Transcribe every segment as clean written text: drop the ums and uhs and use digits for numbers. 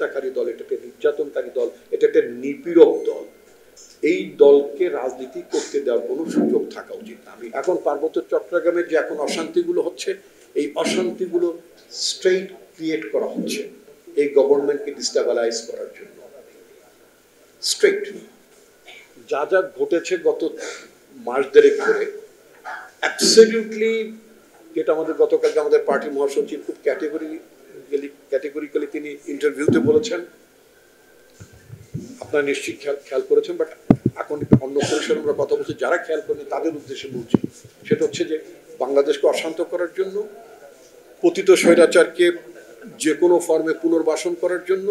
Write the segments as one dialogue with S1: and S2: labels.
S1: হত্যাকারী দল, এটা একটা নির্যাতনকারী দল, এটা একটা নিপীড়ক দল। এই দলকে রাজনীতি করতে দেওয়ার কোনো সুযোগ থাকা উচিত না। আমি এখন পার্বত্য চট্টগ্রামে যে এখন অশান্তিগুলো হচ্ছে, এই অশান্তিগুলো স্ট্রেইট ক্রিয়েট করা হচ্ছে এই গভর্নমেন্টকে ডিস্টেবিলাইজ করার জন্য। স্ট্রেইট যা যা ঘটেছে গত মাস দেড়েক ধরে, অ্যাবসলিউটলি, যেটা আমাদের গতকালকে আমাদের পার্টি মহাসচিব খুব ক্যাটেগরিক্যালি তিনি ইন্টারভিউতে বলেছেন, আপনারা নিশ্চয়ই খেয়াল করেছেন, বাট এখন অন্য পরিসরে আমরা কথা বলছি, যারা খেয়াল করেন তাদের উদ্দেশ্যে বলছি। সেটা হচ্ছে যে বাংলাদেশকে অশান্ত করার জন্য, পতিত স্বৈরাচারকে যে কোনো ফর্মে পুনর্বাসন করার জন্য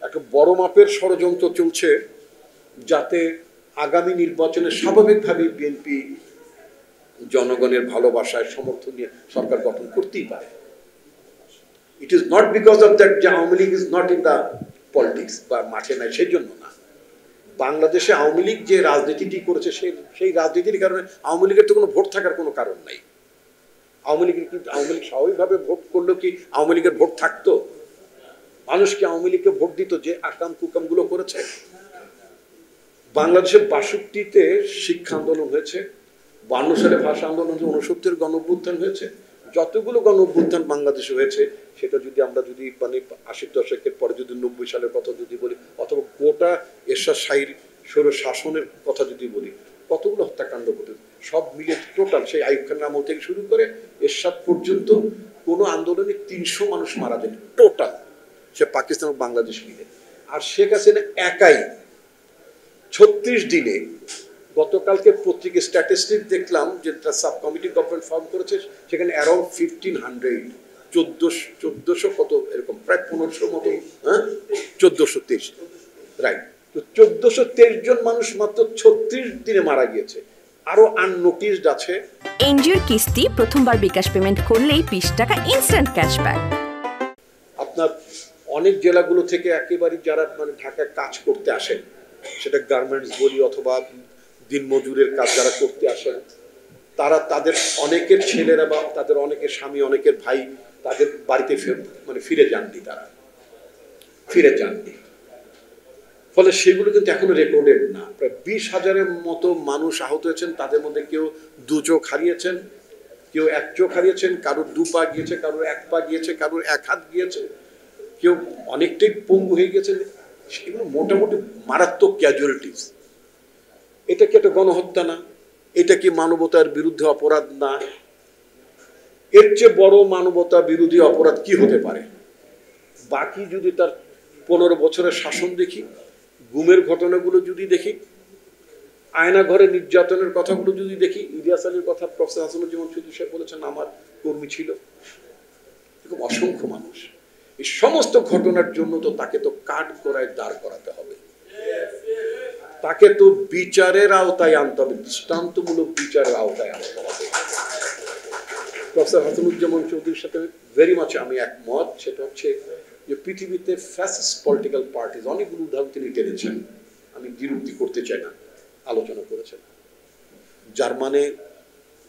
S1: একটা বড় মাপের ষড়যন্ত্র চলছে, যাতে আগামী নির্বাচনে স্বাভাবিকভাবেই বিএনপি জনগণের ভালোবাসায় সমর্থন নিয়ে সরকার গঠন করতেই পারে। It is not because of that যে Awami League is not in the politics বা মাঠে নাই, সেই জন্য না। বাংলাদেশে আওয়ামী লীগ যে রাজনীতিটি করেছে সেই রাজনীতির কারণে আওয়ামী লীগের তো কোনো ভোট থাকার কোনো কারণ নাই। আওয়ামী লীগ স্বাভাবিকভাবে ভোট করলেও কি আওয়ামী লীগের ভোট থাকতো? মানুষ কি আওয়ামী লীগকে ভোট দিত যে আকাম কুকাম গুলো করেছে? বাংলাদেশের ৬২-তে শিক্ষা আন্দোলন হয়েছে, ৫২ সালে ভাষা আন্দোলন হয়েছে, ৬৯-এর গণ-অভ্যুত্থান হয়েছে, যতগুলো গণ-অভ্যুত্থান বাংলাদেশে হয়েছে, সেটা যদি আমরা মানে ৮০ দশকের পরে যদি ৯০ সালের কথা যদি বলি, অথবা গোটা এরশাদ শাহীর শাসনের কথা যদি বলি, কতগুলো হত্যাকাণ্ড ঘটেছে, সব মিলে টোটাল সেই আইয়ুব খানের আমল থেকে শুরু করে এরশাদ পর্যন্ত কোনো আন্দোলনে ৩০০ মানুষ মারা যায়নি টোটাল, সে পাকিস্তান ও বাংলাদেশ মিলে। আর শেখ হাসিনা একাই ৩৬ দিনে, গতকালকে পত্রিকা স্ট্যাটিস্টিক দেখলাম যে সাব কমিটি গভর্নমেন্ট ফর্ম করেছে, সেখানে অ্যারাউন্ড ১৫০০, ১৪০০ কত এরকম প্রায় ১৫০০ মতো, হ্যাঁ ১৪২৩, রাইট। তো ১৪২৩ জন মানুষ মাত্র ৩৬ দিনে মারা গিয়েছে, আরো আননোটিসড আছে।
S2: এনজিওর কিস্তি প্রথমবার বিকাশ পেমেন্ট করলেই ২০ টাকা ইনস্ট্যান্ট ক্যাশব্যাক। আপনার
S1: অনেক জেলাগুলো থেকে একেবারে যারা মানে ঢাকায় কাজ করতে আসেন, সেটা গার্মেন্টস বলি অথবা দিনমজুরের কাজ যারা করতে আসেন, তারা তাদের অনেকের ছেলেরা বা তাদের অনেকের স্বামী, অনেকের ভাই তাদের বাড়িতে ফিরে যাননি, তারা ফিরে যাননি। ফলে সেগুলো কিন্তু এখনো রেকর্ডেড না। প্রায় ২০,০০০-এর মতো মানুষ আহত হয়েছেন, তাদের মধ্যে কেউ ২ চোখ হারিয়েছেন, কেউ ১ চোখ হারিয়েছেন, কারোর ২ পা গিয়েছে, কারোর ১ পা গিয়েছে, কারোর ১ হাত গিয়েছে, কেউ অনেকটাই পঙ্গু হয়ে গেছেন। সেগুলো মোটামুটি মারাত্মক ক্যাজুয়ালিটিস। এটা কি একটা গণহত্যা না? এটা কি মানবতার বিরুদ্ধে অপরাধ না? এর চেয়ে বড় মানবতা বিরোধী অপরাধ কি হতে পারে? বাকি যদি তার ১৫ বছরের শাসন দেখি, গুমের ঘটনাগুলো যদি দেখি, আয়না ঘরে নির্যাতনের কথাগুলো যদি দেখি, ইলিয়াস আলীর কথা প্রফেসর হাসানুজ্জামান চৌধুরী সাহেব বলেছেন আমার কর্মী ছিল, এরকম অসংখ্য মানুষ। এই সমস্ত ঘটনার জন্য তো তাকে তো কাঠ করায় দাঁড় করাতে হবে, তাকে তো বিচারের আওতায় আনতে হবে, দৃষ্টান্তমূলক বিচারের আওতায় আনতে হবে। প্রফেসর হাসানুজ্জামান চৌধুরীর সাথে ভেরি মাচ আমি একমত। সেটা হচ্ছে যে পৃথিবীতে ফ্যাসিস্ট পলিটিক্যাল পার্টিজ অনেকগুলো উদাহরণ তিনি টেনেছেন, আমি বিরক্তি করতে চাই না, আলোচনা করেছেন। জার্মানে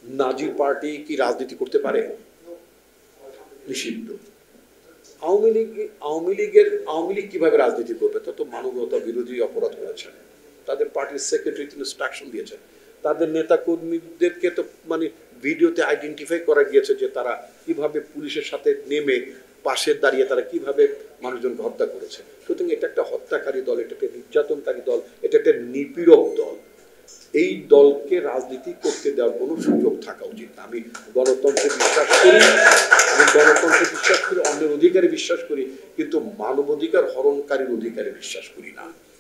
S1: নাজি পার্টি কি রাজনীতি করতে পারে? নিষিদ্ধ। আওয়ামী লীগ কিভাবে রাজনীতি করবে? তত মানবতা বিরোধী অপরাধ করেছেন, তাদের পার্টির সেক্রেটারি তিনি ইনস্ট্রাকশন দিয়েছেন, তাদের নেতা কর্মীদেরকে তো ভিডিওতে আইডেন্টিফাই করা গিয়েছে যে তারা কিভাবে পুলিশের সাথে নেমে পাশে দাঁড়িয়ে তারা কিভাবে মানুষজনকে হত্যা করেছে। সুতরাং এটা একটা হত্যাকারী দল, এটা একটা নির্যাতনকারী দল, এটা একটা নিপীড়ক দল। এই দলকে রাজনীতি করতে দেওয়ার কোনো সুযোগ থাকা উচিত না। আমি গণতন্ত্রে বিশ্বাস করি, অন্যের অধিকারে বিশ্বাস করি, কিন্তু মানবাধিকার হরণকারীর অধিকারে বিশ্বাস করি না।